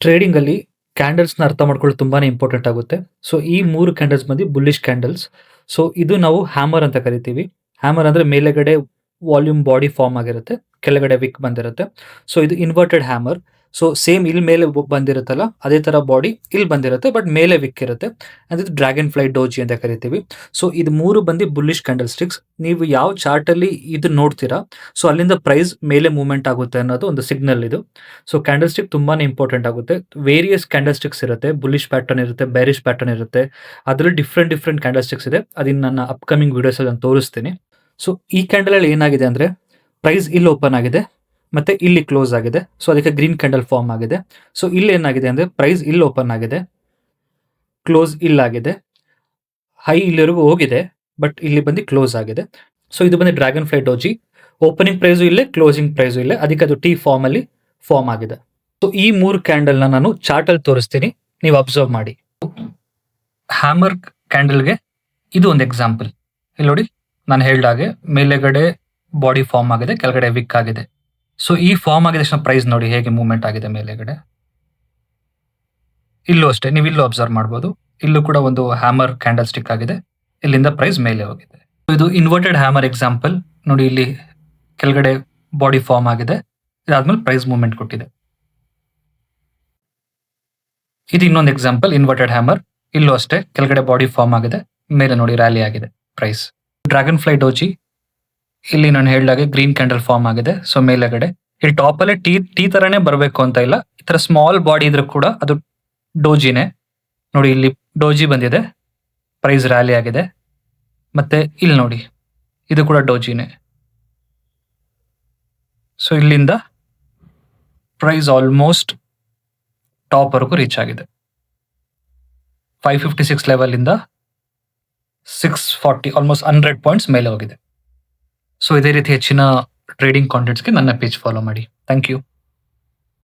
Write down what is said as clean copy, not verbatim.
ಟ್ರೇಡಿಂಗಲ್ಲಿ ಕ್ಯಾಂಡಲ್ಸ್‌ನ ಅರ್ಥ ಮಾಡ್ಕೊಳ್ಳೋದು ತುಂಬಾನೇ ಇಂಪಾರ್ಟೆಂಟ್ ಆಗುತ್ತೆ. ಸೊ, ಈ 3 ಕ್ಯಾಂಡಲ್ಸ್ ಬಂದು ಬುಲ್ಲಿಶ್ ಕ್ಯಾಂಡಲ್ಸ್. ಸೊ, ಇದು ನಾವು ಹ್ಯಾಮರ್ ಅಂತ ಕರಿತೀವಿ. ಹ್ಯಾಮರ್ ಅಂದ್ರೆ ಮೇಲೆಗಡೆ ವಾಲ್ಯೂಮ್ ಬಾಡಿ ಫಾರ್ಮ್ ಆಗಿರುತ್ತೆ. ಕೆಳಗಡೆ ವಿಕ್ ಬಂದಿರುತ್ತೆ. ಸೊ, ಇದು ಇನ್ವರ್ಟೆಡ್ ಹ್ಯಾಮರ್. ಸೊ, ಸೇಮ್ ಇಲ್ಲಿ ಮೇಲೆ ಬಂದಿರುತ್ತಲ್ಲ, ಅದೇ ತರ ಬಾಡಿ ಇಲ್ಲಿ ಬಂದಿರುತ್ತೆ. ಬಟ್ ಮೇಲೆ ವಿಕ್ ಇರುತ್ತೆ. ಅದು ಡ್ರ್ಯಾಗನ್ ಫ್ಲೈ ಡೋಜಿ ಅಂತ ಕರಿತೀವಿ. ಸೊ, ಇದು 3 ಬಂದು ಬುಲ್ಲಿಶ್ ಕ್ಯಾಂಡಲ್ ಸ್ಟಿಕ್ಸ್. ನೀವು ಯಾವ ಚಾರ್ಟ್ ಅಲ್ಲಿ ಇದು ನೋಡ್ತೀರಾ, ಸೊ ಅಲ್ಲಿಂದ ಪ್ರೈಸ್ ಮೇಲೆ ಮೂವ್‌ಮೆಂಟ್ ಆಗುತ್ತೆ ಅನ್ನೋದು ಒಂದು ಸಿಗ್ನಲ್ ಇದು. ಸೊ, ಕ್ಯಾಂಡಲ್ ಸ್ಟಿಕ್ ತುಂಬಾನೇ ಇಂಪಾರ್ಟೆಂಟ್ ಆಗುತ್ತೆ. ವೇರಿಯಸ್ ಕ್ಯಾಂಡಲ್ ಸ್ಟಿಕ್ಸ್ ಇರುತ್ತೆ. ಬುಲ್ಲಿಶ್ ಪ್ಯಾಟರ್ನ್ ಇರುತ್ತೆ, ಬೇರಿಶ್ ಪ್ಯಾಟರ್ನ್ ಇರುತ್ತೆ. ಅದರಲ್ಲಿ ಡಿಫರೆಂಟ್ ಕ್ಯಾಂಡಲ್ ಸ್ಟಿಕ್ಸ್ ಇದೆ. ಅದನ್ನ ನನ್ನ ಅಪ್‌ಕಮಿಂಗ್ ವಿಡಿಯೋಸ್ ಅಲ್ಲಿ ನಾನು ತೋರಿಸ್ತೀನಿ. ಸೊ, ಈ ಕ್ಯಾಂಡಲ್ ಅಲ್ಲಿ ಏನಾಗಿದೆ ಅಂದ್ರೆ ಪ್ರೈಸ್ ಇಲ್ಲಿ ಓಪನ್ ಆಗಿದೆ ಮತ್ತೆ ಇಲ್ಲಿ ಕ್ಲೋಸ್ ಆಗಿದೆ. ಸೊ, ಅದಕ್ಕೆ ಗ್ರೀನ್ ಕ್ಯಾಂಡಲ್ ಫಾರ್ಮ್ ಆಗಿದೆ. ಸೊ, ಇಲ್ಲಿ ಏನಾಗಿದೆ ಅಂದ್ರೆ ಪ್ರೈಸ್ ಇಲ್ಲಿ ಓಪನ್ ಆಗಿದೆ, ಕ್ಲೋಸ್ ಇಲ್ಲಾಗಿದೆ, ಹೈ ಇಲ್ಲಿವರೆಗೂ ಹೋಗಿದೆ, ಬಟ್ ಇಲ್ಲಿ ಬಂದು ಕ್ಲೋಸ್ ಆಗಿದೆ. ಸೊ, ಇದು ಬಂದು dragon fly doji. Opening price ಇಲ್ಲೇ, ಕ್ಲೋಸಿಂಗ್ ಪ್ರೈಸು ಇಲ್ಲೇ. ಅದಕ್ಕೆ ಅದು ಟಿ ಫಾರ್ಮ್ ಅಲ್ಲಿ ಫಾರ್ಮ್ ಆಗಿದೆ. ಸೊ, ಈ 3 ಕ್ಯಾಂಡಲ್‌ನ ನಾನು ಚಾರ್ಟ್ ಅಲ್ಲಿ ತೋರಿಸ್ತೀನಿ, ನೀವು ಅಬ್ಸರ್ವ್ ಮಾಡಿ. ಹ್ಯಾಮರ್ ಕ್ಯಾಂಡಲ್‌ಗೆ ಇದು ಒಂದು ಎಕ್ಸಾಂಪಲ್. ಇಲ್ಲಿ ನೋಡಿ, ನಾನು ಹೇಳಿದ ಹಾಗೆ ಮೇಲೆಗಡೆ ಬಾಡಿ ಫಾರ್ಮ್ ಆಗಿದೆ, ಕೆಳಗಡೆ ವಿಕ್ ಆಗಿದೆ. ಸೊ, ಈ ಫಾರ್ಮ್ ಆಗಿದ ತಕ್ಷಣ ಪ್ರೈಸ್ ನೋಡಿ ಹೇಗೆ ಮೂವ್‌ಮೆಂಟ್ ಆಗಿದೆ ಮೇಲೆಗಡೆ. ಇಲ್ಲೂ ಅಷ್ಟೇ, ನೀವು ಇಲ್ಲೂ ಅಬ್ಸರ್ವ್ ಮಾಡ್ಬೋದು. ಇಲ್ಲೂ ಕೂಡ ಒಂದು ಹ್ಯಾಮರ್ ಕ್ಯಾಂಡಲ್ ಸ್ಟಿಕ್ ಆಗಿದೆ. ಇಲ್ಲಿಂದ ಪ್ರೈಸ್ ಮೇಲೆ ಹೋಗಿದೆ. ಇದು ಇನ್ವರ್ಟೆಡ್ ಹ್ಯಾಮರ್ ಎಕ್ಸಾಂಪಲ್. ನೋಡಿ, ಇಲ್ಲಿ ಕೆಳಗಡೆ ಬಾಡಿ ಫಾರ್ಮ್ ಆಗಿದೆ. ಇದಾದ್ಮೇಲೆ ಪ್ರೈಸ್ ಮೂವ್‌ಮೆಂಟ್ ಕೊಟ್ಟಿದೆ. ಇದು ಇನ್ನೊಂದು ಎಕ್ಸಾಂಪಲ್ ಇನ್ವರ್ಟೆಡ್ ಹ್ಯಾಮರ್. ಇಲ್ಲೂ ಅಷ್ಟೇ, ಕೆಳಗಡೆ ಬಾಡಿ ಫಾರ್ಮ್ ಆಗಿದೆ, ಮೇಲೆ ನೋಡಿ ರ್ಯಾಲಿ ಆಗಿದೆ ಪ್ರೈಸ್. ಡ್ರ್ಯಾಗನ್ ಫ್ಲೈ ಡೋಜಿ, ಇಲ್ಲಿ ನಾನು ಹೇಳಿದಾಗೆ ಗ್ರೀನ್ ಕ್ಯಾಂಡಲ್ ಫಾರ್ಮ್ ಆಗಿದೆ. ಸೊ, ಮೇಲೆಗಡೆ ಇಲ್ಲಿ ಟಾಪ್ ಅಲ್ಲೇ ಟಿ ತರನೇ ಬರಬೇಕು ಅಂತ ಇಲ್ಲ. ಈ ತರ ಸ್ಮಾಲ್ ಬಾಡಿ ಇದ್ರೂ ಕೂಡ ಅದು ಡೋಜಿನೇ. ನೋಡಿ, ಇಲ್ಲಿ ಡೋಜಿ ಬಂದಿದೆ, ಪ್ರೈಸ್ ರ್ಯಾಲಿ ಆಗಿದೆ. ಮತ್ತೆ ಇಲ್ಲಿ ನೋಡಿ, ಇದು ಕೂಡ ಡೋಜಿನೇ. ಸೊ, ಇಲ್ಲಿಂದ ಪ್ರೈಸ್ ಆಲ್ಮೋಸ್ಟ್ ಟಾಪ್ ವರೆಗೂ ರೀಚ್ ಆಗಿದೆ. 556 ಲೆವೆಲ್ ಇಂದ 640 ಆಲ್ಮೋಸ್ಟ್ 100 ಪಾಯಿಂಟ್ಸ್ ಮೇಲೆ ಹೋಗಿದೆ. ಸೊ, ಇದೇ ರೀತಿ ಹೆಚ್ಚಿನ ಟ್ರೇಡಿಂಗ್ ಕಾಂಟೆಂಟ್ಸ್‌ಗೆ ನನ್ನ ಪೇಜ್ ಫಾಲೋ ಮಾಡಿ. Thank you.